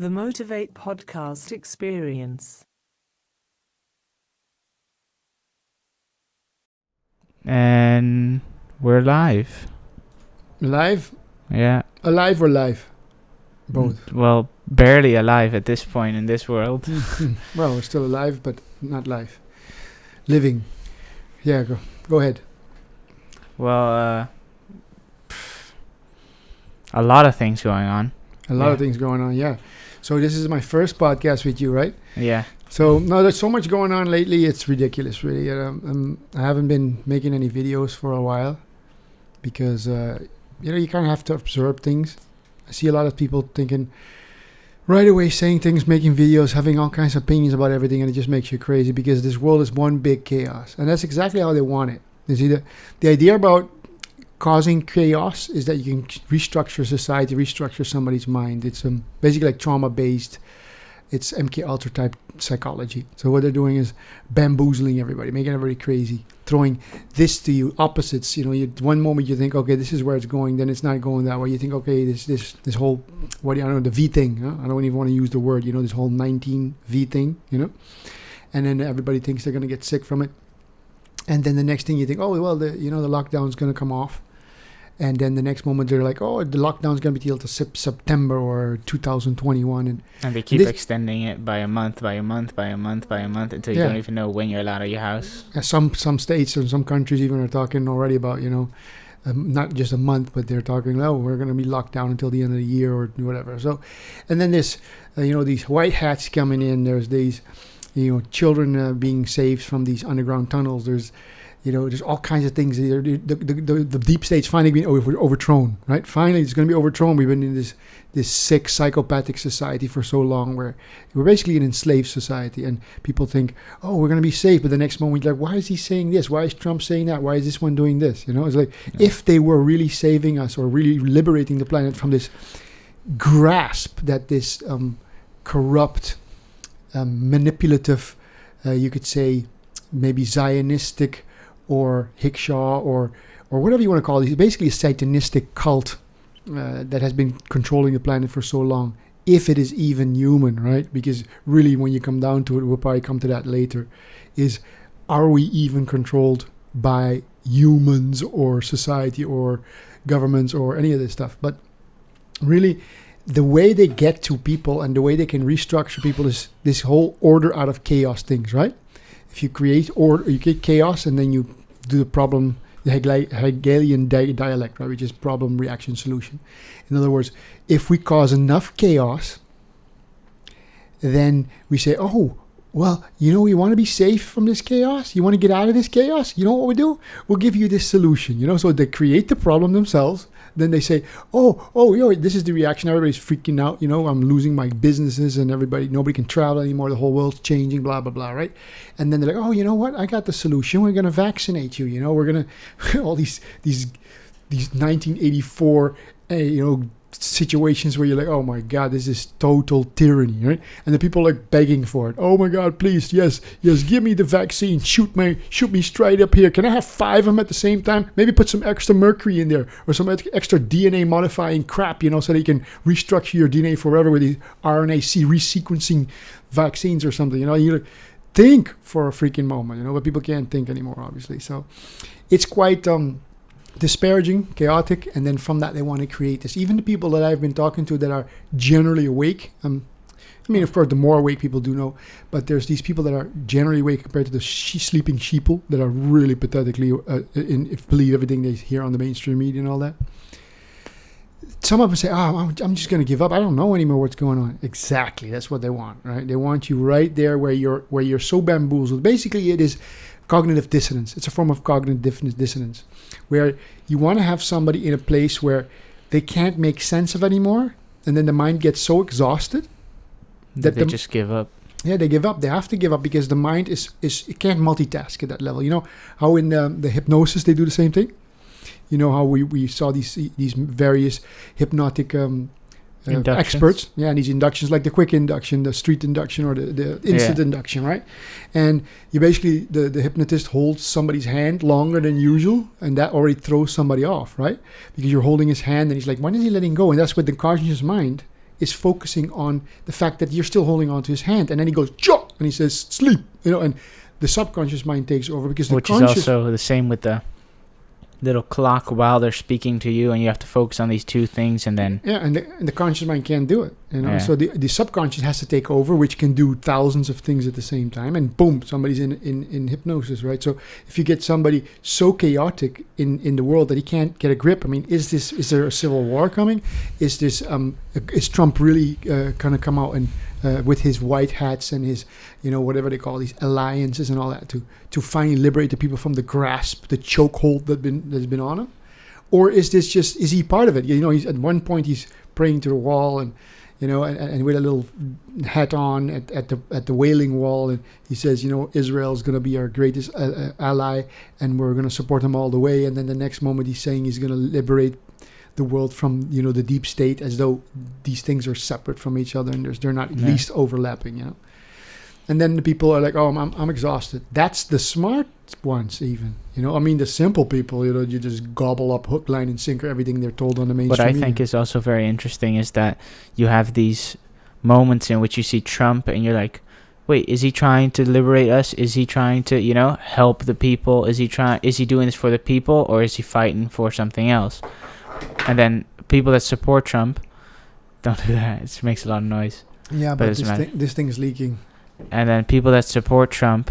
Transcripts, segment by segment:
The Motifate Podcast experience. And we're live. Live? Yeah. Alive or live? Both. Well, barely alive at this point in this world. Well, we're still alive, but not live. Living. Yeah, go ahead. Well, a lot of things going on. A lot of things going on, yeah. So this is my first podcast with you, right? Yeah. So, no, there's so much going on lately, it's ridiculous, really. I haven't been making any videos for a while because, you kind of have to observe things. I see a lot of people thinking right away, saying things, making videos, having all kinds of opinions about everything, and it just makes you crazy because this world is one big chaos. And that's exactly how they want it. You see, the idea about causing chaos is that you can restructure society, restructure somebody's mind. It's basically like trauma-based. It's MK Ultra type psychology. So what they're doing is bamboozling everybody, making everybody crazy, throwing this to you, opposites. One moment you think, okay, this is where it's going, then it's not going that way. You think, okay, this whole, the V thing. Huh? I don't even want to use the word, this whole 19V thing, And then everybody thinks they're going to get sick from it. And then the next thing you think, oh, well, the lockdown's going to come off. And then the next moment they're like, oh, the lockdown's going to be till to September or 2021. And they keep extending it by a month until you don't even know when you're allowed out of your house. Some states and some countries even are talking already about, not just a month, but they're talking, we're going to be locked down until the end of the year or whatever. So, and then this, these white hats coming in. There's these, children being saved from these underground tunnels. There's all kinds of things. The deep state's finally being overthrown, right? Finally, it's going to be overthrown. We've been in this sick, psychopathic society for so long where we're basically an enslaved society. And people think, oh, we're going to be safe. But the next moment, you're like, why is he saying this? Why is Trump saying that? Why is this one doing this? It's like if they were really saving us or really liberating the planet from this grasp that this corrupt, manipulative, you could say maybe Zionistic or Hickshaw or whatever you want to call it. It's basically a satanistic cult that has been controlling the planet for so long, if it is even human, right? Because really, when you come down to it, we'll probably come to that later, is are we even controlled by humans or society or governments or any of this stuff? But really, the way they get to people and the way they can restructure people is this whole order out of chaos things, right? If you create order, you create chaos, and then you do the problem, the Hegelian dialect, right, which is problem, reaction, solution. In other words, if we cause enough chaos, then we say, oh, well, you want to be safe from this chaos? You want to get out of this chaos? You know what we do? We'll give you this solution, So they create the problem themselves. Then they say, this is the reaction. Everybody's freaking out. I'm losing my businesses and nobody can travel anymore. The whole world's changing, blah, blah, blah, right? And then they're like, oh, you know what? I got the solution. We're going to vaccinate you. We're going to, all these 1984, situations where you're like, oh my God, this is total tyranny, right? And the people are like begging for it. Oh my God, please, yes, give me the vaccine. Shoot me straight up here. Can I have 5 of them at the same time? Maybe put some extra mercury in there or some extra DNA modifying crap, so they can restructure your DNA forever with these RNA-seq resequencing vaccines or something. You like, think for a freaking moment, but people can't think anymore, obviously. So it's quite disparaging, chaotic, and then from that they want to create this. Even the people that I've been talking to that are generally awake, of course the more awake people do know, but there's these people that are generally awake compared to the sleeping sheeple that are really pathetically believe everything they hear on the mainstream media and all that. Some of them say, I'm just going to give up. I don't know anymore what's going on. Exactly, that's what they want, right? They want you right there where you're so bamboozled. Basically, it is cognitive dissonance. It's a form of cognitive dissonance where you want to have somebody in a place where they can't make sense of anymore, and then the mind gets so exhausted that they just give up. Yeah, they give up. They have to give up because the mind it can't multitask at that level. How in the hypnosis they do the same thing? How we saw these various hypnotic experts, and these inductions, like the quick induction, the street induction, or the instant induction, right? And you basically, the hypnotist holds somebody's hand longer than usual, and that already throws somebody off, right? Because you're holding his hand, and he's like, when is he letting go? And that's what the conscious mind is focusing on the fact that you're still holding on to his hand, and then he goes, "Chop," and he says, "Sleep," and the subconscious mind takes over because the which is also the same with the little clock while they're speaking to you, and you have to focus on these two things, and then and the conscious mind can't do it, so the subconscious has to take over, which can do thousands of things at the same time, and boom, somebody's in hypnosis, right? So if you get somebody so chaotic in the world that he can't get a grip, I mean, is there a civil war coming? Is Trump really gonna come out and with his white hats and his, whatever they call these alliances and all that to finally liberate the people from the grasp, the chokehold that's been on him? Or is he part of it? He's at one point he's praying to the wall and with a little hat on at the Wailing Wall, and he says, Israel is going to be our greatest ally, and we're going to support him all the way. And then the next moment he's saying he's going to liberate the world from the deep state, as though these things are separate from each other and they're not at least overlapping. And then the people are like, "Oh, I'm exhausted." That's the smart ones, even. I mean, the simple people, you just gobble up hook, line, and sinker everything they're told on the mainstream. What I think is also very interesting is that you have these moments in which you see Trump and you're like, wait, is he trying to liberate us? Is he trying to, help the people? Is he doing this for the people, or is he fighting for something else? And then people that support Trump don't do that. It makes a lot of noise. Yeah, but this thing is leaking. And then people that support Trump,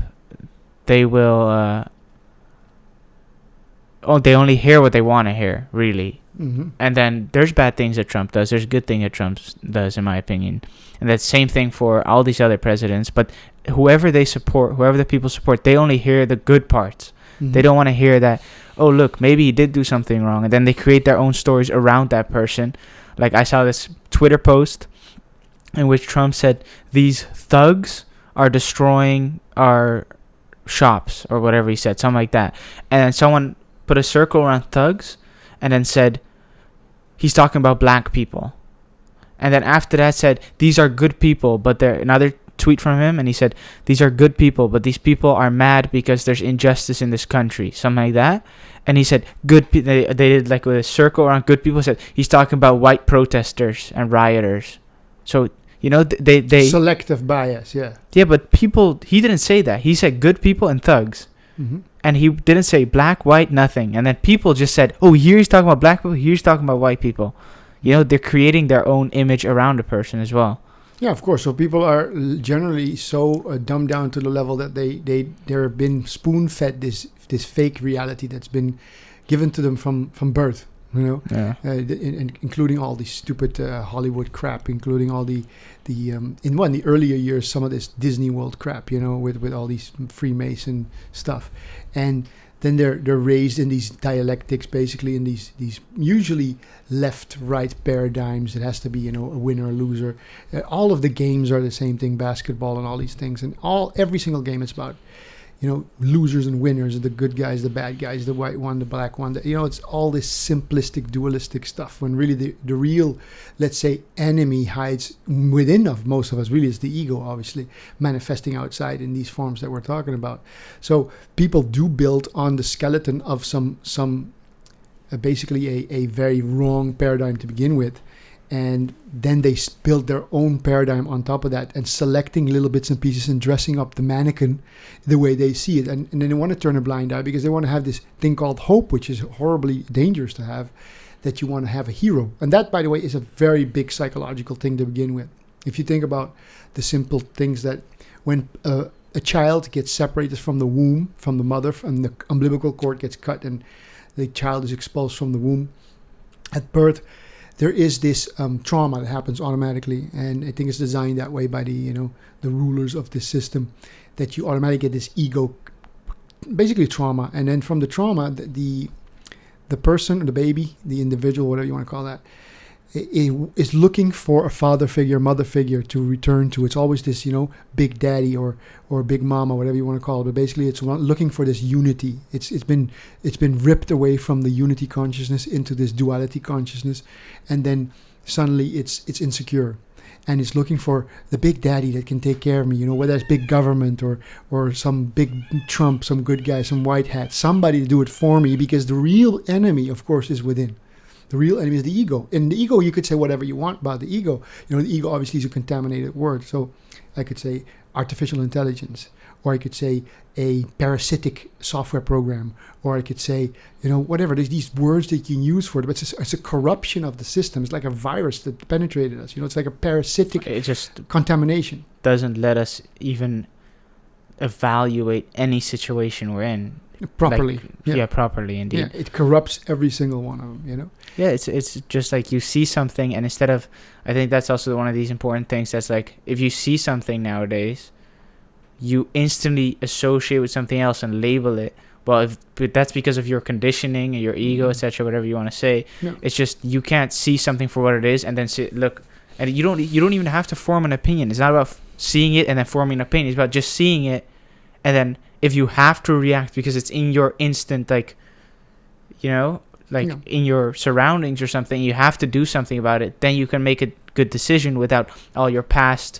they will... they only hear what they want to hear, really. Mm-hmm. And then there's bad things that Trump does. There's good things that Trump does, in my opinion. And that's same thing for all these other presidents. But whoever they support, whoever the people support, they only hear the good parts. Mm-hmm. They don't want to hear that, oh, look, maybe he did do something wrong. And then they create their own stories around that person. Like I saw this Twitter post in which Trump said, these thugs are destroying our shops, or whatever he said, something like that. And then someone put a circle around thugs and then said, he's talking about black people. And then after that said, these are good people, but they're another tweet from him, and he said, these are good people, but these people are mad because there's injustice in this country, something like that. And he said, they did like with a circle around good people. Said he's talking about white protesters and rioters. So they selective bias, yeah, but people, he didn't say that. He said good people and thugs. Mm-hmm. And he didn't say black, white, nothing. And then people just said, oh, here he's talking about black people, here he's talking about white people. They're creating their own image around a person as well. Yeah, of course. So people are generally so dumbed down to the level that they're been spoon-fed this fake reality that's been given to them from birth. Including all the stupid Hollywood crap, including all the in the earlier years, some of this Disney World crap, with all these Freemason stuff, and then they're raised in these dialectics, basically in these usually left-right paradigms. It has to be a winner or loser. All of the games are the same thing, basketball and all these things, and every single game is about losers and winners, the good guys, the bad guys, the white one, the black one. It's all this simplistic, dualistic stuff, when really the real, let's say, enemy hides within of most of us. Really, it's the ego, obviously, manifesting outside in these forms that we're talking about. So people do build on the skeleton of some basically a very wrong paradigm to begin with. And then they build their own paradigm on top of that, and selecting little bits and pieces and dressing up the mannequin the way they see it. And then they want to turn a blind eye because they want to have this thing called hope, which is horribly dangerous to have, that you want to have a hero. And that, by the way, is a very big psychological thing to begin with. If you think about the simple things that when a child gets separated from the womb, from the mother, and the umbilical cord gets cut and the child is expulsed from the womb at birth, there is this trauma that happens automatically, and I think it's designed that way by the rulers of this system, that you automatically get this ego, basically trauma, and then from the trauma, the person, the baby, the individual, whatever you want to call that, is looking for a father figure, mother figure to return to. It's always this, big daddy or big mama, whatever you want to call it. But basically, it's looking for this unity. It's been ripped away from the unity consciousness into this duality consciousness, and then suddenly it's insecure, and it's looking for the big daddy that can take care of me. Whether it's big government or some big Trump, some good guy, some white hat, somebody to do it for me, because the real enemy, of course, is within. The real enemy is the ego. In the ego, you could say whatever you want about the ego. The ego obviously is a contaminated word. So I could say artificial intelligence, or I could say a parasitic software program, or I could say, whatever. There's these words that you can use for it, but it's a corruption of the system. It's like a virus that penetrated us. It's like a parasitic contamination. Doesn't let us even evaluate any situation we're in properly. Properly indeed. Yeah, it corrupts every single one of them. Yeah, it's just like you see something, and instead of, I think that's also one of these important things. That's like, if you see something nowadays, you instantly associate with something else and label it. Well, but that's because of your conditioning and your ego, etc., whatever you want to say. Yeah. It's just you can't see something for what it is and then look, and you don't even have to form an opinion. It's not about seeing it and then forming an opinion. It's about just seeing it, and then if you have to react because it's in your instant, in your surroundings or something, you have to do something about it. Then you can make a good decision without all your past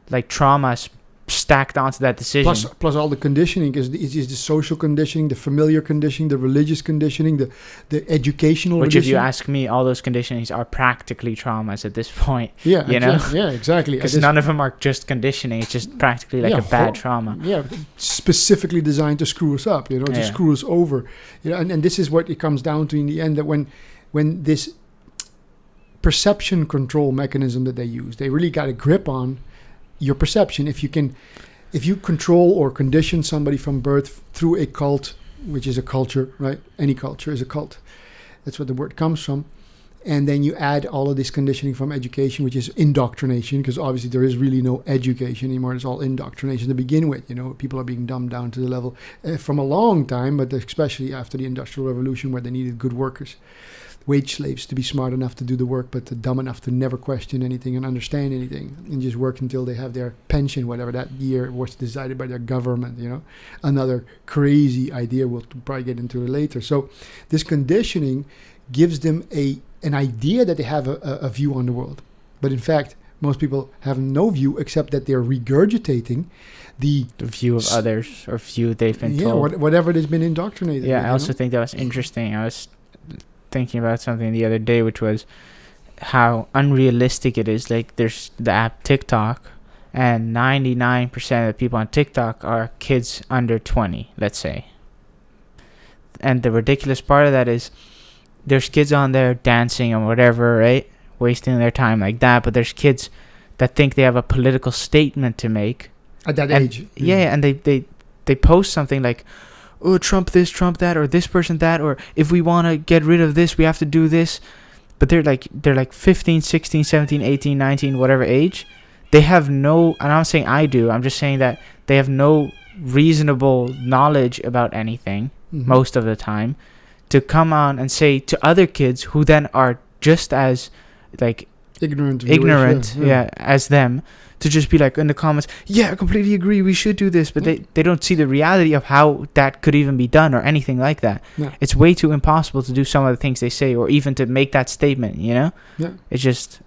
traumas stacked onto that decision. Plus all the conditioning is the social conditioning, the familiar conditioning, the religious conditioning, the educational. Which, if you ask me, all those conditionings are practically traumas at this point. Yeah, yeah, exactly. Because none of them are just conditioning; it's just practically a bad trauma. Yeah, specifically designed to screw us up, to screw us over. And this is what it comes down to in the end. That when this perception control mechanism that they use, they really got a grip on your perception. If you control or condition somebody from birth through a cult, which is a culture, right? Any culture is a cult. That's what the word comes from. And then you add all of this conditioning from education, which is indoctrination, because obviously there is really no education anymore. It's all indoctrination to begin with. People are being dumbed down to the level from a long time, but especially after the Industrial Revolution, where they needed good workers. Wage slaves to be smart enough to do the work, but dumb enough to never question anything and understand anything, and just work until they have their pension, whatever that year was decided by their government. Another crazy idea we'll probably get into later. So this conditioning gives them an idea that they have a view on the world, but in fact most people have no view except that they're regurgitating the view of others or view they've been told. Whatever they've been indoctrinated. I also think that was interesting. I was thinking about something the other day, which was how unrealistic it is. There's the app TikTok, and 99% of the people on TikTok are kids under 20, let's say. And the ridiculous part of that is there's kids on there dancing and whatever, right? Wasting their time like that. But there's kids that think they have a political statement to make at that age. Yeah, and they post something like, oh, Trump this, Trump that, or this person that, or if we want to get rid of this, we have to do this. But they're like 15, 16, 17, 18, 19, whatever age. They have no, and I'm not saying I do, I'm just saying that they have no reasonable knowledge about anything, most of the time, to come on and say to other kids who then are just as ignorant as them, to just be in the comments, I completely agree, we should do this, but they don't see the reality of how that could even be done or anything like that. It's way too impossible to do some of the things they say, or even to make that statement. It's just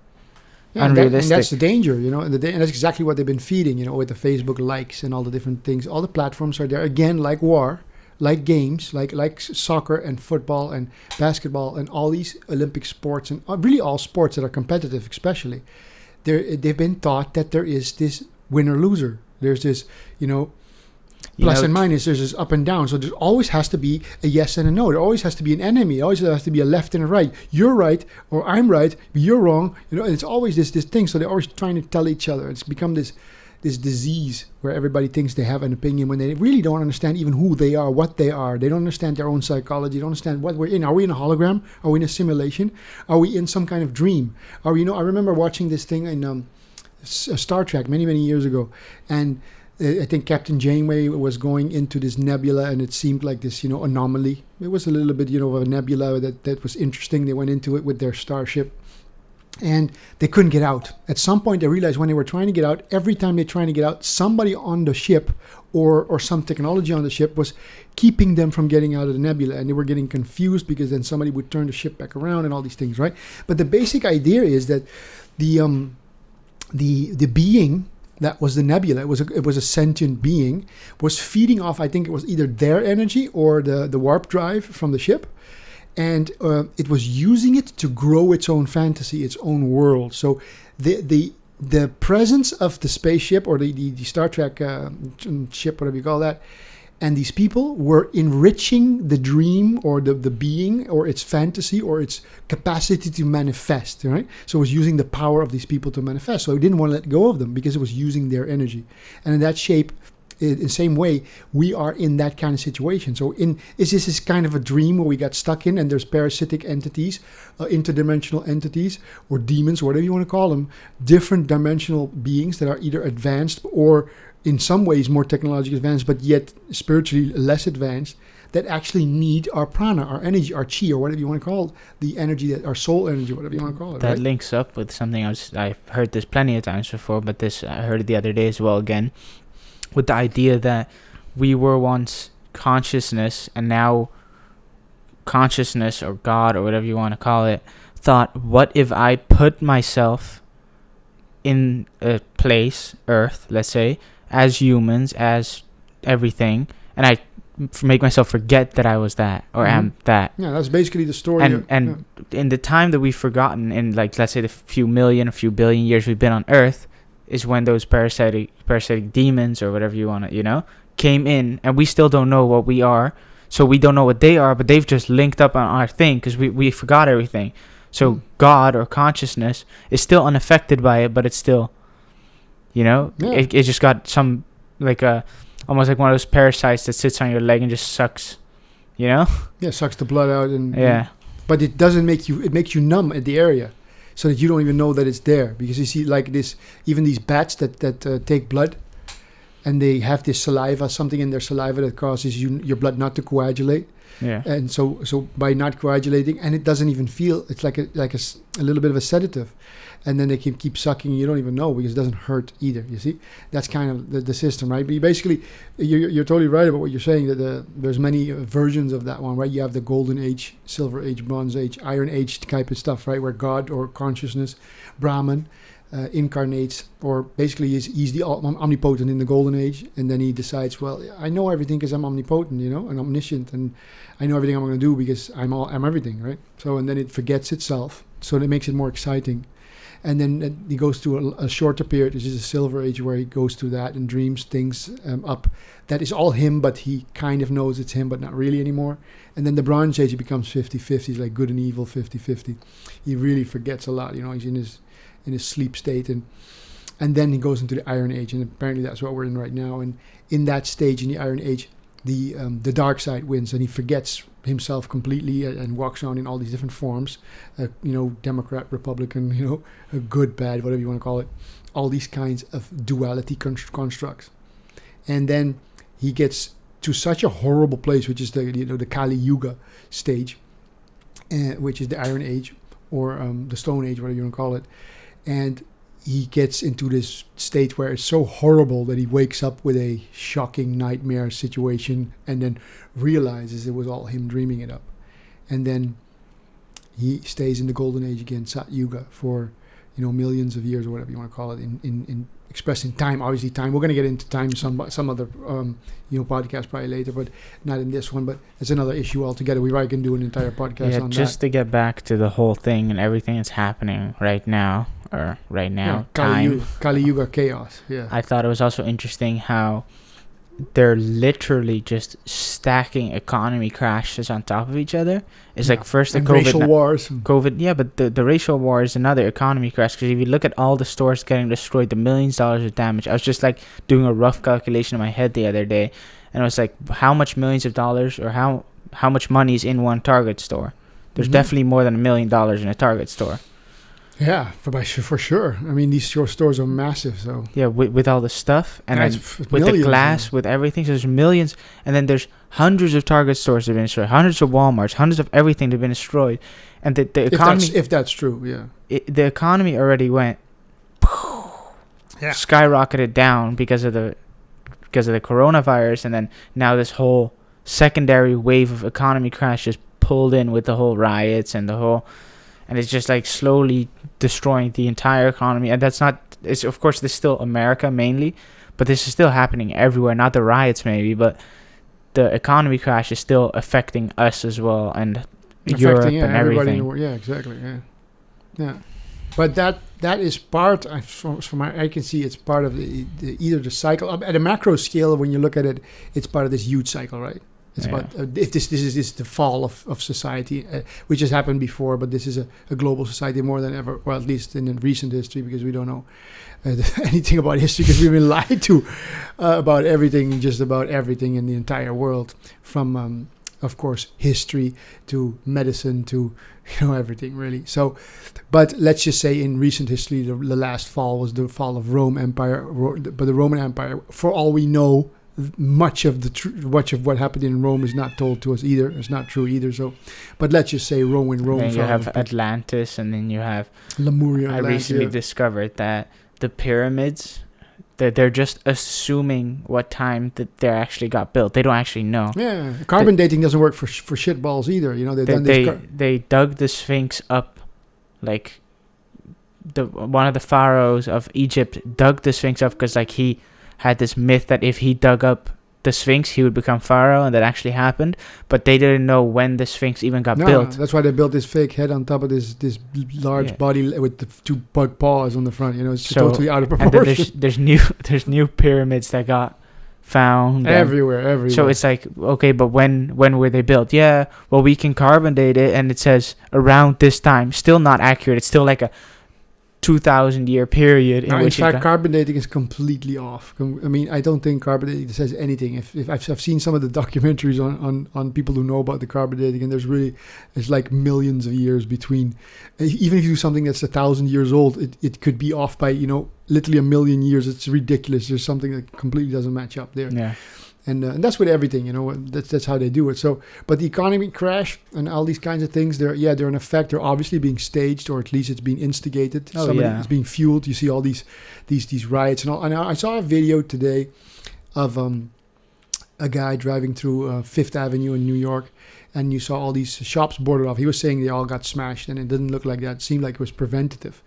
unrealistic. And that's the danger, and that's exactly what they've been feeding, with the Facebook likes and all the different things. All the platforms are there, again, like war, like games, like soccer and football and basketball and all these Olympic sports, and really all sports that are competitive, especially. They've been taught that there is this winner-loser. There's this, plus and minus. There's this up and down. So there always has to be a yes and a no. There always has to be an enemy. There always has to be a left and a right. You're right, or I'm right, but you're wrong. And it's always this thing. So they're always trying to tell each other. It's become this disease where everybody thinks they have an opinion when they really don't understand even who they are, what they are. They don't understand their own psychology. They don't understand what we're in. Are we in a hologram? Are we in a simulation? Are we in some kind of dream? I remember watching this thing in Star Trek many, many years ago, and I think Captain Janeway was going into this nebula, and it seemed like this, anomaly. It was a little bit, of a nebula that was interesting. They went into it with their starship, and they couldn't get out. At some point, they realized when they were trying to get out, every time they're trying to get out, somebody on the ship or some technology on the ship was keeping them from getting out of the nebula. And they were getting confused because then somebody would turn the ship back around and all these things, right? But the basic idea is that the being that was the nebula, it was a sentient being, was feeding off, I think it was either their energy or the warp drive from the ship. and it was using it to grow its own fantasy, its own world. So the presence of the spaceship or the Star Trek ship, whatever you call that, and these people were enriching the dream or the being or its fantasy or its capacity to manifest, right? So it was using the power of these people to manifest. So it didn't want to let go of them because it was using their energy. And in that shape, in the same way, we are in that kind of situation. So is this kind of a dream where we got stuck in and there's parasitic entities, interdimensional entities, or demons, or whatever you want to call them, different dimensional beings that are either advanced or in some ways more technologically advanced, but yet spiritually less advanced, that actually need our prana, our energy, our chi, or whatever you want to call it, the energy, that our soul energy, whatever you want to call it. That right? links up with something I've heard this plenty of times before, but I heard it the other day as well again, with the idea that we were once consciousness, and now consciousness or God or whatever you want to call it thought, what if I put myself in a place, Earth, let's say, as humans, as everything, and I make myself forget that I was that or am that. Yeah, that's basically the story. And in the time that we've forgotten, in like let's say the few billion years we've been on Earth, is when those parasitic demons or whatever you want to, came in, and we still don't know what we are. So we don't know what they are, but they've just linked up on our thing because we forgot everything. So God or consciousness is still unaffected by it, but it's still, it just got some, like almost like one of those parasites that sits on your leg and just sucks, Yeah, sucks the blood out. But it doesn't it makes you numb at the area so that you don't even know that it's there. Because you see like this, even these bats that take blood, and they have this saliva, something in their saliva that causes your blood not to coagulate. Yeah. And so by not coagulating, and it doesn't even feel, it's like a little bit of a sedative, and then they can keep sucking. You don't even know because it doesn't hurt either. You see, that's kind of the system, right? But you're totally right about what you're saying. That there's many versions of that one, right? You have the Golden Age, Silver Age, Bronze Age, Iron Age type of stuff, right? Where God or consciousness, Brahman, incarnates, or basically he's the omnipotent in the Golden Age, and then he decides, well, I know everything because I'm omnipotent, and omniscient, and I know everything I'm going to do because I'm everything, right? So, and then it forgets itself, so that makes it more exciting. And then he goes through a shorter period, which is a Silver Age, where he goes through that and dreams things up that is all him, but he kind of knows it's him, but not really anymore. And then the Bronze Age, he becomes 50-50, he's like good and evil 50-50. He really forgets a lot, he's in his sleep state, and then he goes into the Iron Age, and apparently that's what we're in right now. And in that stage, in the Iron Age, the dark side wins, and he forgets himself completely and walks around in all these different forms, Democrat, Republican, good, bad, whatever you want to call it, all these kinds of duality constructs. And then he gets to such a horrible place, which is the Kali Yuga stage, which is the Iron Age, or the Stone Age, whatever you want to call it. And he gets into this state where it's so horrible that he wakes up with a shocking nightmare situation, and then realizes it was all him dreaming it up. And then he stays in the Golden Age again, Sat Yuga, for millions of years, or whatever you want to call it, in expressed in time. Obviously, time. We're going to get into time some other podcast probably later, but not in this one. But it's another issue altogether. We probably can do an entire podcast on that. Just to get back to the whole thing and everything that's happening right now. Time. Kali Yuga chaos. Yeah. I thought it was also interesting how they're literally just stacking economy crashes on top of each other. It's like first the racial wars. COVID, but the racial war is another economy crash, because if you look at all the stores getting destroyed, the millions of dollars of damage. I was just like doing a rough calculation in my head the other day, and I was like, how much millions of dollars, or how much money is in one Target store? There's definitely more than $1 million in a Target store. Yeah, for sure. I mean, these stores are massive. So yeah, with all the stuff, and then with the glass, with everything. So there's millions, and then there's hundreds of Target stores that have been destroyed, hundreds of Walmarts, hundreds of everything that have been destroyed, and the economy. If that's true, yeah. The economy already went skyrocketed down because of the coronavirus, and then now this whole secondary wave of economy crash just pulled in with the whole riots and the whole. And it's just like slowly destroying the entire economy. And it's of course, this is still America mainly, but this is still happening everywhere. Not the riots maybe, but the economy crash is still affecting us as well. And Europe affecting and everybody in the everything. world. Yeah, exactly. Yeah. But that is part, from I can see it's part of the either the cycle at a macro scale. When you look at it, it's part of this huge cycle, right? It's about if this is the fall of society, which has happened before, but this is a global society more than ever, or at least in recent history, because we don't know anything about history because we've been lied to about everything, just about everything in the entire world, from of course history to medicine to everything really. So, but let's just say in recent history, the last fall was the fall of Rome Empire, but the Roman Empire, for all we know, much of what happened in Rome is not told to us either. It's not true either. So, but let's just say Rome. Then you have Atlantis, and then you have Lemuria. I recently discovered that the pyramids, that they're just assuming what time that they actually got built. They don't actually know. Yeah, carbon dating doesn't work for shitballs either. They dug the Sphinx up, like one of the pharaohs of Egypt dug the Sphinx up because like he had this myth that if he dug up the Sphinx, he would become pharaoh, and that actually happened. But they didn't know when the Sphinx even got built. That's why they built this fake head on top of this large body with the two bug paws on the front. It's totally out of proportion. And then there's new pyramids that got found everywhere. So it's like, okay, but when were they built? Yeah, well, we can carbon date it, and it says around this time. Still not accurate. It's still like a 2,000-year period in fact, carbon dating is completely off. I mean, I don't think carbon dating says anything. If I've seen some of the documentaries on people who know about the carbon dating, and there's like millions of years between. Even if you do something that's 1,000 years old, it could be off by literally a million years. It's ridiculous. There's something that completely doesn't match up there. Yeah. And that's with everything, that's how they do it. So, but the economy crash and all these kinds of things, they're in effect. They're obviously being staged, or at least it's being instigated. It's being fueled. You see all these riots and all. And I saw a video today of a guy driving through Fifth Avenue in New York, and you saw all these shops boarded off. He was saying they all got smashed, and it didn't look like that. It seemed like it was preventative.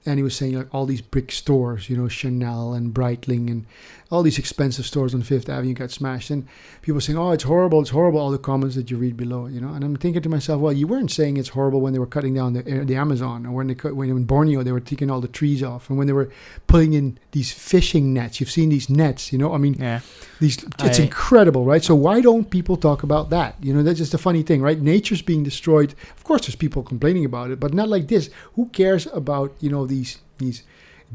And he was saying like all these brick stores, Chanel and Breitling and all these expensive stores on Fifth Avenue got smashed. And people were saying, oh, it's horrible, all the comments that you read below, And I'm thinking to myself, well, you weren't saying it's horrible when they were cutting down the Amazon, or when in Borneo they were taking all the trees off, and when they were putting in these fishing nets. You've seen these nets, it's incredible, right? So why don't people talk about that? That's just a funny thing, right? Nature's being destroyed. Of course, there's people complaining about it, but not like this. Who cares about, these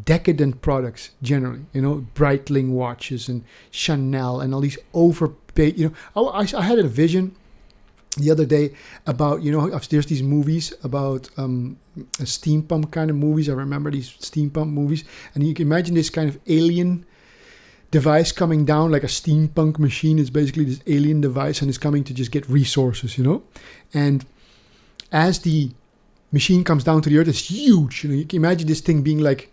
decadent products generally, Breitling watches and Chanel and all these overpaid, I had a vision the other day about, there's these movies about steampunk kind of movies. I remember these steampunk movies, and you can imagine this kind of alien device coming down, like a steampunk machine. It's basically this alien device, and it's coming to just get resources, and as the machine comes down to the earth, it's huge. You can imagine this thing being like,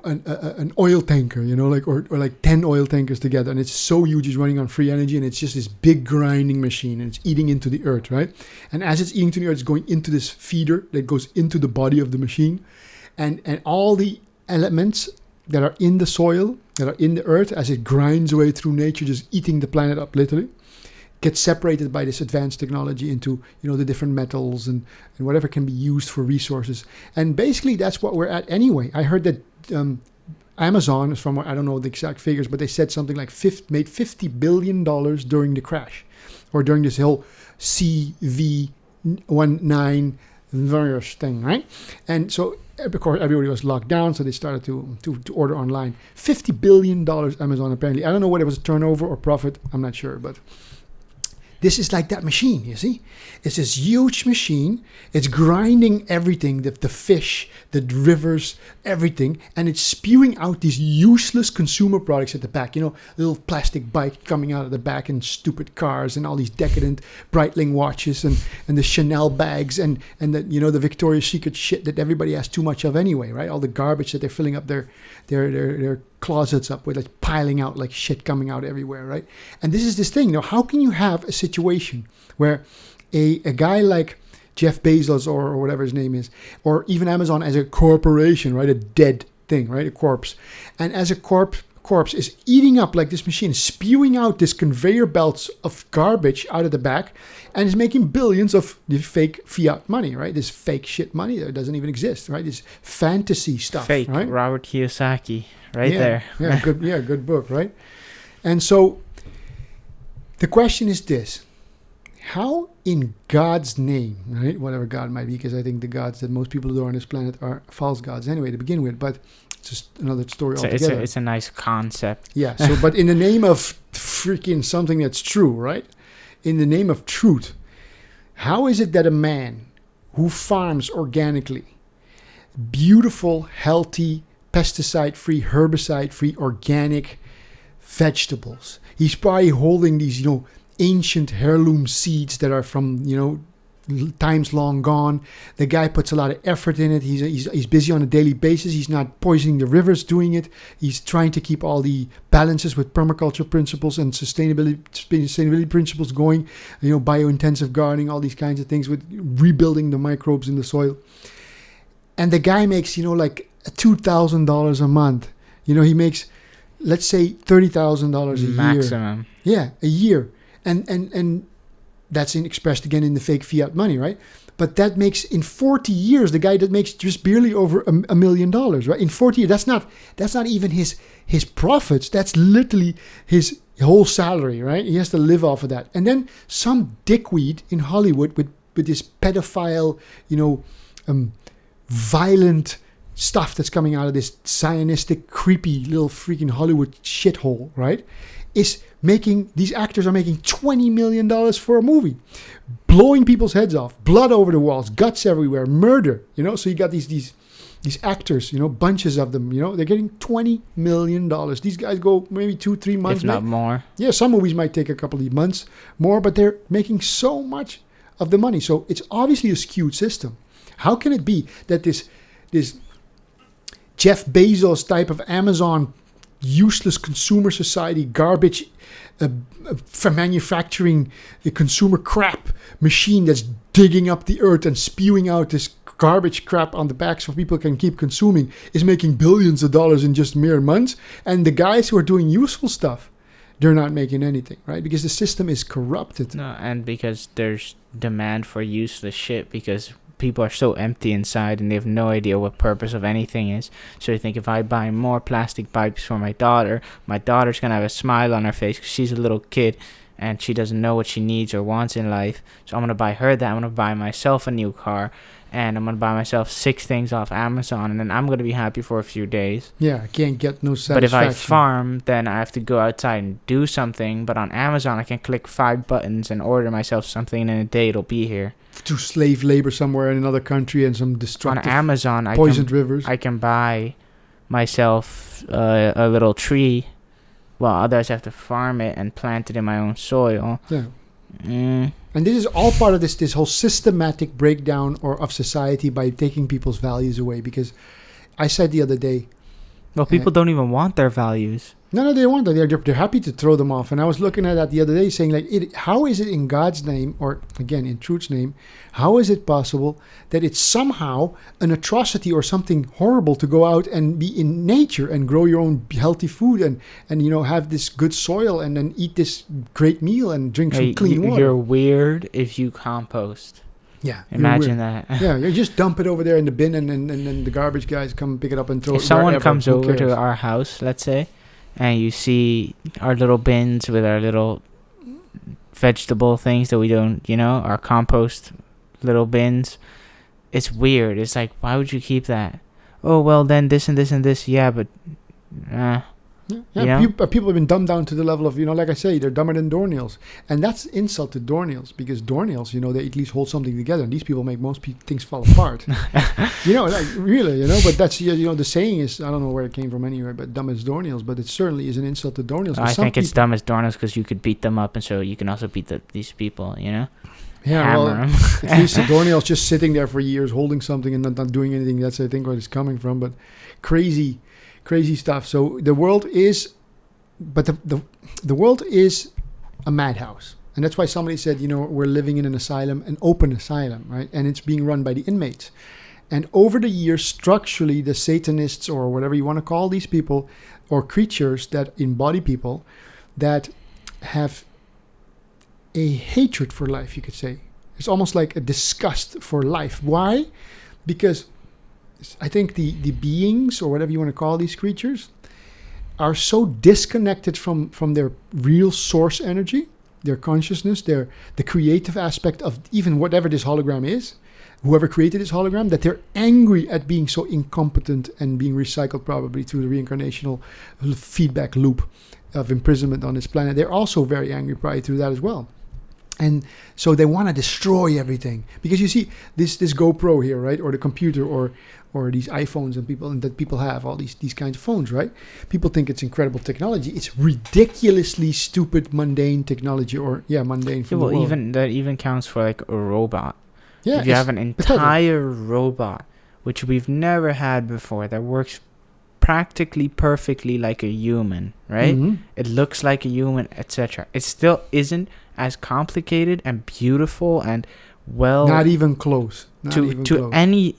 an oil tanker, or like 10 oil tankers together, and it's so huge, it's running on free energy, and it's just this big grinding machine, and it's eating into the earth, right? And as it's eating to the earth, it's going into this feeder that goes into the body of the machine, and all the elements that are in the soil, that are in the earth, as it grinds away through nature, just eating the planet up literally, get separated by this advanced technology into the different metals and whatever can be used for resources. And basically that's what we're at anyway. I heard that Amazon is from, I don't know the exact figures, but they said something like made $50 billion during the crash, or during this whole CV19 virus thing, right? And so of course everybody was locked down, so they started to order online. $50 billion Amazon apparently. I don't know whether it was a turnover or profit, I'm not sure, but this is like that machine, you see? It's this huge machine. It's grinding everything, the fish, the rivers, everything. And it's spewing out these useless consumer products at the back. Little plastic bike coming out of the back, and stupid cars, and all these decadent Breitling watches, and the Chanel bags, and the, the Victoria's Secret shit that everybody has too much of anyway, right? All the garbage that they're filling up their closets up with, like piling out like shit coming out everywhere, right? And this is this thing, how can you have a situation where a guy like Jeff Bezos or whatever his name is, or even Amazon as a corporation, right? A dead thing, right? A corpse. And as a corpse corpse is eating up, like this machine, spewing out this conveyor belts of garbage out of the back, and is making billions of the fake fiat money, right? This fake shit money that doesn't even exist, right? This fantasy stuff, Fake, right? Robert Kiyosaki, there. Yeah, good book, right? And so the question is this: how in God's name, right? Whatever God might be, because I think the gods that most people adore on this planet are false gods anyway to begin with, but it's just another story altogether. It's a nice concept. Yeah, so but in the name of freaking something that's true, right? In the name of truth, how is it that a man who farms organically, beautiful, healthy, pesticide-free, herbicide-free, organic vegetables, he's probably holding these, ancient heirloom seeds that are from, times long gone. The guy puts a lot of effort in it. He's busy on a daily basis. He's not poisoning the rivers doing it. He's trying to keep all the balances with permaculture principles and sustainability principles going. Biointensive gardening, all these kinds of things with rebuilding the microbes in the soil. And the guy makes, like $2,000 a month. He makes, let's say, $30,000 a year. Maximum. Yeah, a year. And that's expressed again in the fake fiat money, right? But that makes in 40 years the guy that makes just barely over $1 million, right? In 40 years, that's not even his profits. That's literally his whole salary, right? He has to live off of that. And then some dickweed in Hollywood with this pedophile, violent stuff that's coming out of this Zionistic, creepy little freaking Hollywood shithole, right? These actors are making $20 million for a movie, blowing people's heads off, blood over the walls, guts everywhere, murder, so you got these actors, bunches of them, they're getting $20 million. These guys go maybe 2-3 months. If not more. Yeah, some movies might take a couple of months more, but they're making so much of the money. So it's obviously a skewed system. How can it be that this Jeff Bezos type of Amazon useless consumer society garbage for manufacturing a consumer crap machine that's digging up the earth and spewing out this garbage crap on the back so people can keep consuming is making billions of dollars in just mere months, and the guys who are doing useful stuff, they're not making anything, right? Because the system is corrupted. No, and because there's demand for useless shit, because people are so empty inside and they have no idea what purpose of anything is. So they think, if I buy more plastic pipes for my daughter's going to have a smile on her face because she's a little kid and she doesn't know what she needs or wants in life. So I'm going to buy her that. I'm going to buy myself a new car, and I'm going to buy myself 6 things off Amazon, and then I'm going to be happy for a few days. Yeah, I can't get no satisfaction. But if I farm, then I have to go outside and do something. But on Amazon, I can click 5 buttons and order myself something, and in a day it'll be here. To slave labor somewhere in another country and some destructive on Amazon, poisoned rivers. I can buy myself a little tree, while others have to farm it and plant it in my own soil. Yeah. And this is all part of this whole systematic breakdown of society by taking people's values away. Because I said the other day, well, people don't even want their values. No, they want them. They're happy to throw them off. And I was looking at that the other day saying, how is it in God's name, or again, in truth's name, how is it possible that it's somehow an atrocity or something horrible to go out and be in nature and grow your own healthy food and have this good soil and then eat this great meal and drink some clean water? You're weird if you compost. Yeah. Imagine that. Yeah, you just dump it over there in the bin and then the garbage guys come pick it up and throw it. If someone comes over to our house, let's say, and you see our little bins with our little vegetable things that we don't, our compost little bins, it's weird. It's like, why would you keep that? Oh, well, then this and this and this. Yeah, but... people have been dumbed down to the level of, like I say, they're dumber than doornails. And that's insult to doornails, because doornails, they at least hold something together. And these people make most things fall apart. Really, but that's, the saying is, I don't know where it came from anyway, but dumb as doornails. But it certainly is an insult to doornails. I think it's dumb as doornails because you could beat them up, and so you can also beat these people, Yeah, well, at least the doornail's just sitting there for years holding something and not doing anything. That's, I think, where it's coming from. But crazy stuff. So the world is, but the world is a madhouse. And that's why somebody said, we're living in an asylum, an open asylum, right? And it's being run by the inmates. And over the years, structurally, the Satanists, or whatever you want to call these people, or creatures that embody people, that have a hatred for life, you could say. It's almost like a disgust for life. Why? Because I think the beings, or whatever you want to call these creatures, are so disconnected from their real source energy, their consciousness, the creative aspect of even whatever this hologram is, whoever created this hologram, that they're angry at being so incompetent and being recycled probably through the reincarnational feedback loop of imprisonment on this planet. They're also very angry probably through that as well. And so they want to destroy everything. Because you see, this GoPro here, right? Or the computer, or these iPhones that people have, all these kinds of phones, right? People think it's incredible technology. It's ridiculously stupid, mundane technology, mundane from the world. That even counts for like a robot. Yeah, if you have an entire robot, which we've never had before, that works practically perfectly like a human, right? Mm-hmm. It looks like a human, etc. It still isn't as complicated and beautiful and not even close. Any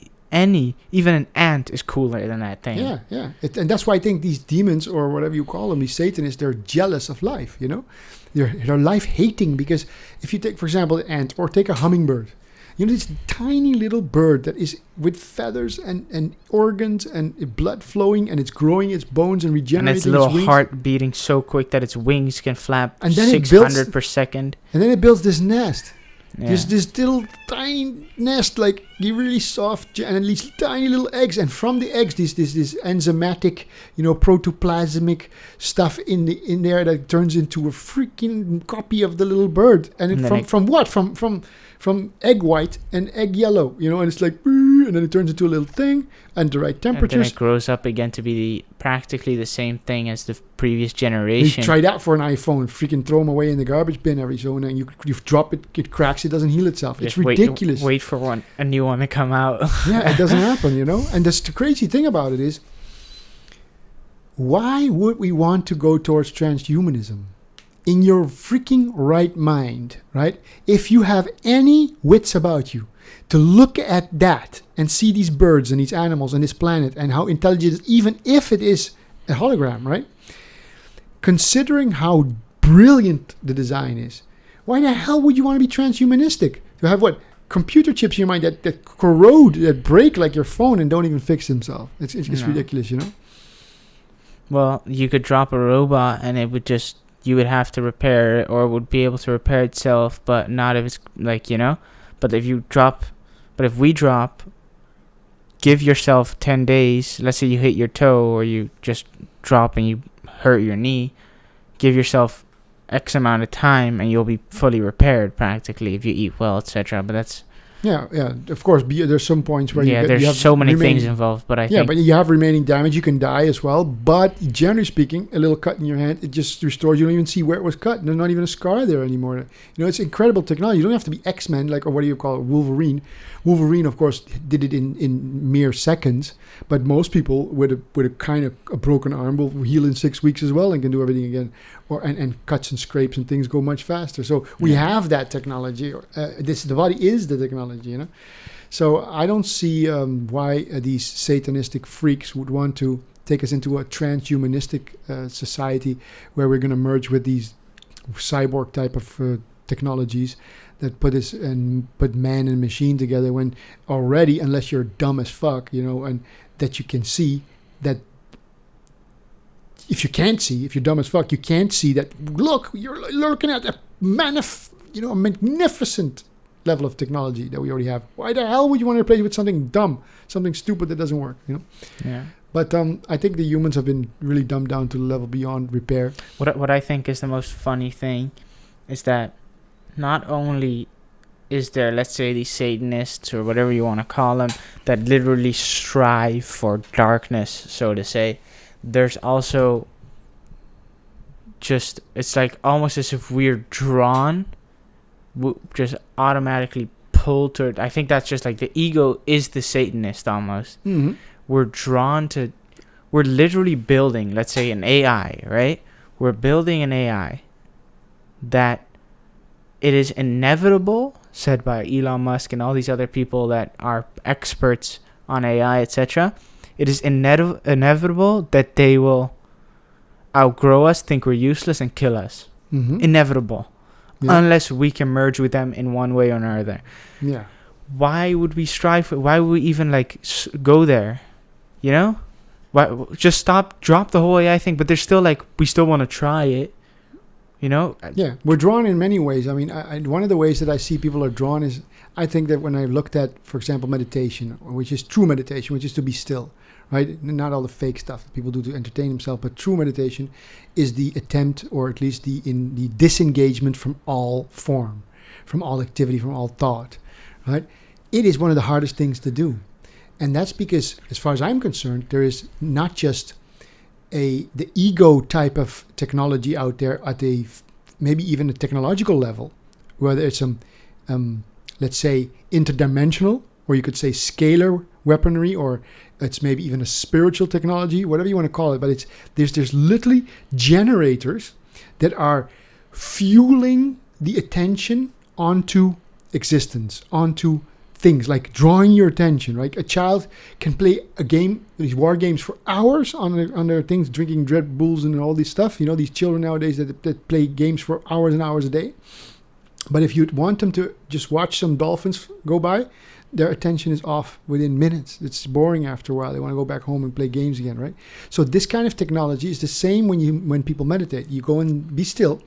even an ant is cooler than that thing. Yeah. And that's why I think these demons, or whatever you call them, these Satanists, they're jealous of life. You know, they're life hating, because if you take, for example, an ant, or take a hummingbird. You know, this tiny little bird that is with feathers and organs and blood flowing, and it's growing its bones and regenerating its little wings. Heart beating so quick that its wings can flap and then 600 per second. And then it builds this nest. Yeah. This little tiny nest, like really soft, and these tiny little eggs. And from the eggs, this enzymatic, protoplasmic stuff in there that turns into a freaking copy of the little bird. And from what? From egg white and egg yellow, and it's like, and then it turns into a little thing, and the right temperatures. And then it grows up again to be practically the same thing as the previous generation. You try that for an iPhone, freaking throw them away in the garbage bin every so and then. You drop it, it cracks, it doesn't heal itself. It's ridiculous. Wait for a new one to come out. Yeah, it doesn't happen, And that's the crazy thing about it is, why would we want to go towards transhumanism? In your freaking right mind, right? If you have any wits about you, to look at that and see these birds and these animals and this planet and how intelligent it is, even if it is a hologram, right? Considering how brilliant the design is, why the hell would you want to be transhumanistic? To have what? Computer chips in your mind that corrode, that break like your phone and don't even fix themselves. It's ridiculous, Well, you could drop a robot and it would just... You would have to repair it, or it would be able to repair itself, but not if it's But if we drop, give yourself 10 days. Let's say you hit your toe, or you just drop and you hurt your knee. Give yourself X amount of time, and you'll be fully repaired practically if you eat well, etc. But that's... Yeah. Of course, there's some points where you have so many things involved, but I think... Yeah, but you have remaining damage. You can die as well. But generally speaking, a little cut in your hand, it just restores. You don't even see where it was cut. There's not even a scar there anymore. It's incredible technology. You don't have to be X-Men, or what do you call it, Wolverine. Wolverine, of course, did it in mere seconds. But most people with a kind of a broken arm will heal in 6 weeks as well and can do everything again. And cuts and scrapes and things go much faster. So we have that technology. The body is the technology, So I don't see why these satanistic freaks would want to take us into a transhumanistic society where we're going to merge with these cyborg type of technologies that put man and machine together, when already, unless you're dumb as fuck, and that you can see that. If you're dumb as fuck, you can't see that. Look, you're looking at a magnificent level of technology that we already have. Why the hell would you want to replace it with something dumb, something stupid that doesn't work? Yeah. But I think the humans have been really dumbed down to the level beyond repair. What I think is the most funny thing is that not only is there, let's say, these Satanists or whatever you want to call them, that literally strive for darkness, so to say. There's also it's like almost as if we're drawn, just automatically pulled to it. I think that's just like the ego is the Satanist almost. Mm-hmm. We're literally building, let's say, an AI, right? We're building an AI that it is inevitable, said by Elon Musk and all these other people that are experts on AI, etc., it is inevitable that they will outgrow us, think we're useless, and kill us. Mm-hmm. Inevitable. Yeah. Unless we can merge with them in one way or another. Yeah. Why would we strive for, why would we even like go there? You know? Why just drop the whole AI thing, but there's still like, we still want to try it. You know? Yeah, we're drawn in many ways. I mean, one of the ways that I see people are drawn is, I think that when I looked at, for example, meditation, which is true meditation, which is to be still, right? Not all the fake stuff that people do to entertain themselves, but true meditation is the attempt, or at least the disengagement from all form, from all activity, from all thought, right? It is one of the hardest things to do. And that's because, as far as I'm concerned, there is not just the ego type of technology out there at maybe even a technological level, whether it's let's say interdimensional, or you could say scalar weaponry, or it's maybe even a spiritual technology, whatever you want to call it. But there's literally generators that are fueling the attention onto existence, onto things, like drawing your attention, right? A child can play a game, these war games, for hours on their things, drinking Red Bulls and all this stuff. You know, these children nowadays that play games for hours and hours a day. But if you want them to just watch some dolphins go by, their attention is off within minutes. It's boring after a while. They want to go back home and play games again, right? So this kind of technology is the same when people meditate. You go and be still,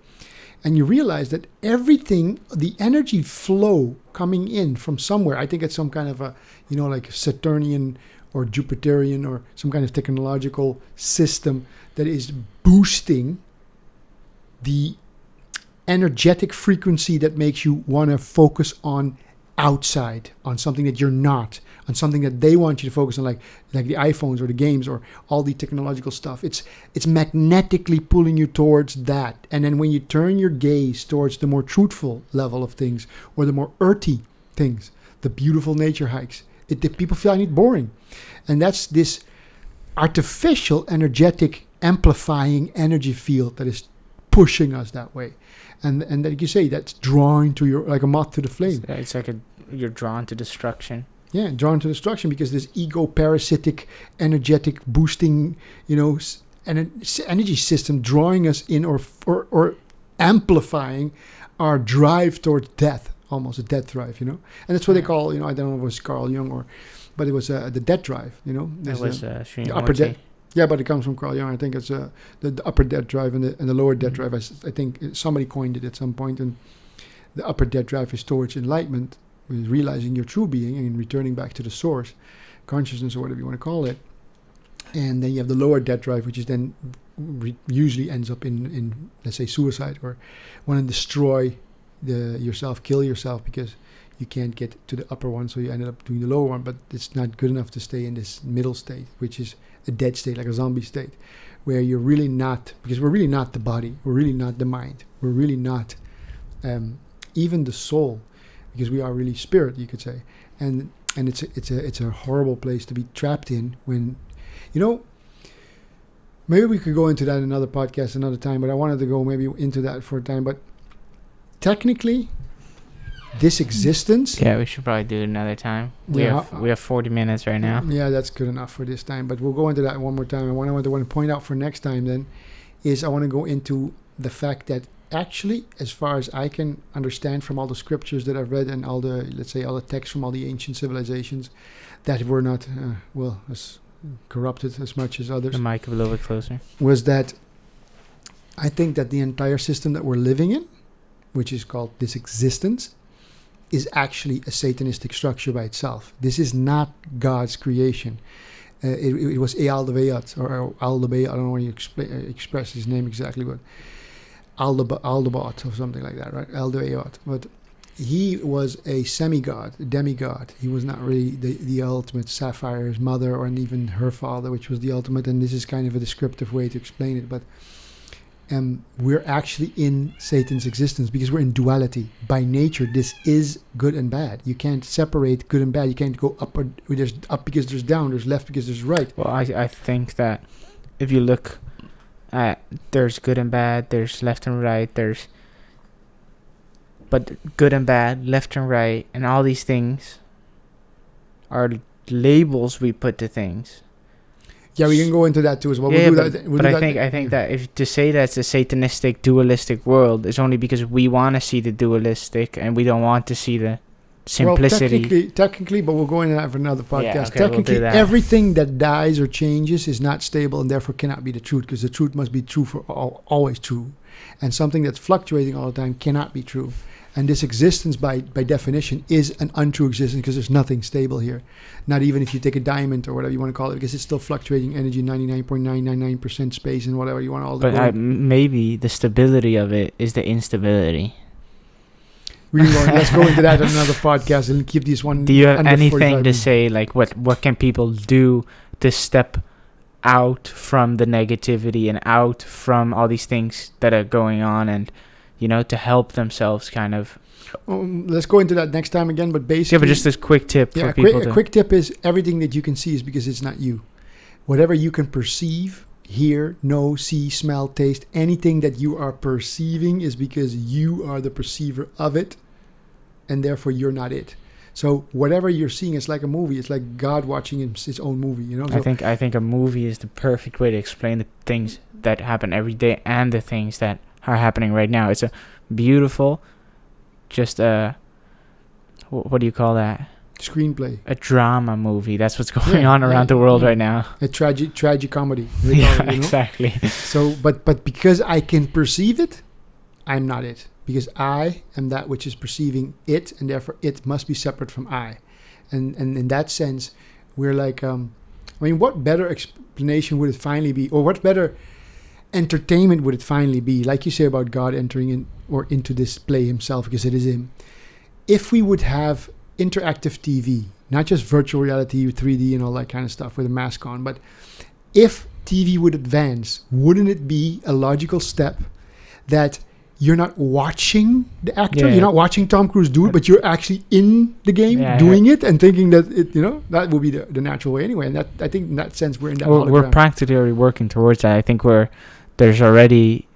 and you realize that everything, the energy flow coming in from somewhere, I think it's some kind of a, like Saturnian or Jupiterian or some kind of technological system that is boosting the energetic frequency that makes you want to focus on outside, on something that you're not, on something that they want you to focus on, like the iPhones or the games or all the technological stuff. It's magnetically pulling you towards that. And then when you turn your gaze towards the more truthful level of things, or the more earthy things, the beautiful nature hikes, the people find it boring. And that's this artificial energetic amplifying energy field that is pushing us that way. And like you say, that's drawing to your, like a moth to the flame. It's like you're drawn to destruction. Yeah, drawn to destruction, because this ego parasitic, energetic boosting, energy system drawing us in, or amplifying our drive towards death, almost a death drive, And that's what they call, I don't know if it was Carl Jung but it was the death drive, It was the upper death. Yeah, but it comes from Carl Jung. I think it's the upper death drive and the lower death drive. I think somebody coined it at some point. And the upper death drive is towards enlightenment, is realizing your true being and returning back to the source, consciousness, or whatever you want to call it. And then you have the lower death drive, which is then usually ends up in let's say suicide, or want to destroy yourself, kill yourself, because you can't get to the upper one, so you ended up doing the lower one. But it's not good enough to stay in this middle state, which is a dead state, like a zombie state, where you're really not, because we're really not the body, we're really not the mind, we're really not even the soul, because we are really spirit, you could say. And it's a horrible place to be trapped in, when, maybe we could go into that in another podcast another time, but I wanted to go maybe into that for a time. But technically, this existence... Yeah, we should probably do it another time. We have 40 minutes right now. Yeah, that's good enough for this time. But we'll go into that one more time. And what I want to point out for next time then is I want to go into the fact that actually, as far as I can understand from all the scriptures that I've read and all the, let's say, all the texts from all the ancient civilizations, that were not, as corrupted as much as others. The mic a little bit closer. Was that I think that the entire system that we're living in, which is called this existence, is actually a Satanistic structure by itself. This is not God's creation. It was Eal de Veat, or Aldebay, I don't know how you express his name exactly, but Aldebot or something like that, right? Aldeveat. But he was a demigod. He was not really the ultimate. Sapphire's mother, or even her father, which was the ultimate. And this is kind of a descriptive way to explain it, but we're actually in Satan's existence because we're in duality. By nature, this is good and bad. You can't separate good and bad. You can't go up, or there's up because there's down, there's left because there's right. Well, I think that if you look at, there's good and bad, there's left and right, but good and bad, left and right, and all these things are labels we put to things. Yeah, we can go into that too as well. Yeah, We'll do but, that. We'll but do I that. think I think that if to say that it's a satanistic, dualistic world is only because we want to see the dualistic and we don't want to see the simplicity. Well, technically, but we'll go into that for another podcast. Yeah, okay, Technically, we'll do that. everything that dies or changes is not stable and therefore cannot be the truth, because the truth must be true for always true, and something that's fluctuating all the time cannot be true. And this existence, by definition, is an untrue existence, because there's nothing stable here. Not even if you take a diamond or whatever you want to call it, because it's still fluctuating energy, 99.999% space and whatever you want. All the But maybe the stability of it is the instability. Let's go into that in another podcast and keep these one. Do you have under anything 45 to say, like what can people do to step out from the negativity and out from all these things that are going on, and to help themselves kind of? Let's go into that next time again, but basically... Yeah, but just this quick tip for people. A quick tip is everything that you can see is because it's not you. Whatever you can perceive, hear, know, see, smell, taste, anything that you are perceiving is because you are the perceiver of it, and therefore you're not it. So whatever you're seeing is like a movie. It's like God watching his own movie, So I think a movie is the perfect way to explain the things that happen every day and the things that are happening right now. It's a beautiful, just what do you call that? Screenplay. A drama movie. That's what's going on around the world right now. A tragic comedy. Yeah, exactly. So, but because I can perceive it, I'm not it. Because I am that which is perceiving it, and therefore it must be separate from I. And in that sense, we're like, what better explanation would it finally be? Or what better entertainment would it finally be? Like you say about God entering in or into this play himself, because it is him. If we would have interactive TV, not just virtual reality, 3D and all that kind of stuff with a mask on, but if TV would advance, wouldn't it be a logical step that you're not watching the actor, you're not watching Tom Cruise do it, but you're actually in the game doing it and thinking that it, that will be the natural way anyway. And that, I think in that sense, we're in that hologram. We're practically already working towards that. I think there's already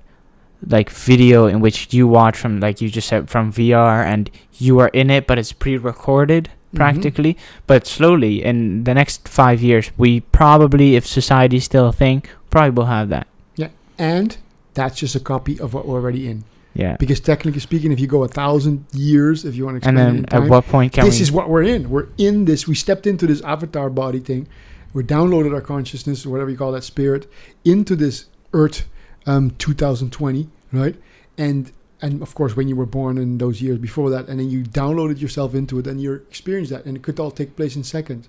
like video in which you watch from, like you just said, from VR, and you are in it, but it's pre-recorded practically. But slowly, in the next 5 years, we probably, if society is still a thing, probably will have that. Yeah, and that's just a copy of what we're already in. Yeah. Because technically speaking, if you go 1,000 years, if you want to explain and then it in time, at what point this is what we're in. We're in this. We stepped into this avatar body thing. We downloaded our consciousness, or whatever you call that, spirit, into this Earth 2020, right? And of course, when you were born in those years before that, and then you downloaded yourself into it, and you experienced that, and it could all take place in seconds.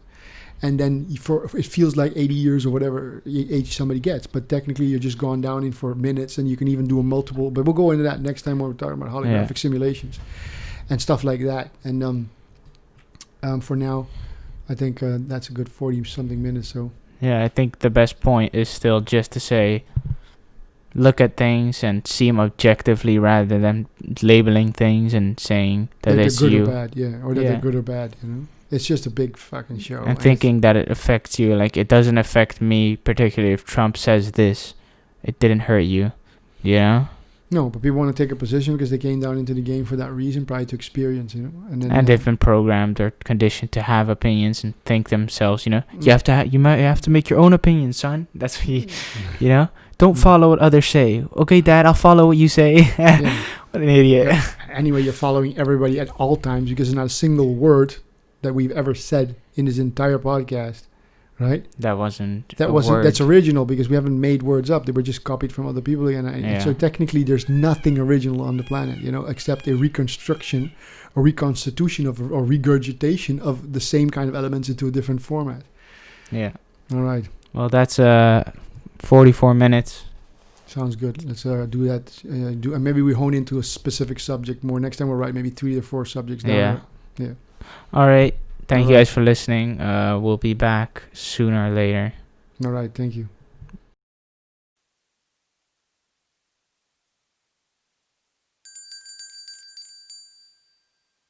And then it feels like 80 years or whatever age somebody gets, but technically you're just gone down in for minutes, and you can even do a multiple. But we'll go into that next time when we're talking about holographic simulations and stuff like that. And for now, I think that's a good 40-something minutes. So yeah, I think the best point is still just to say, look at things and see them objectively rather than labeling things and saying that it's they're good you. or bad, or that they're good or bad. It's just a big fucking show. And thinking that it affects you, like it doesn't affect me particularly if Trump says this. It didn't hurt you, No, but people want to take a position because they came down into the game for that reason, probably to experience, And then they've been programmed or conditioned to have opinions and think themselves, You might have to make your own opinion, son. That's what Don't follow what others say. Okay, Dad, I'll follow what you say. What an idiot. Yeah. Anyway, you're following everybody at all times because there's not a single word that we've ever said in this entire podcast, right? That's original because we haven't made words up. They were just copied from other people again. And so technically there's nothing original on the planet, except a reconstruction or reconstitution of or regurgitation of the same kind of elements into a different format. Yeah. All right. Well, that's 44 minutes. Sounds good. Let's do that. And maybe we hone into a specific subject more. Next time we'll write maybe 3 or 4 subjects down. Yeah. Right? Yeah. All right. Thank you guys for listening. We'll be back sooner or later. All right. Thank you.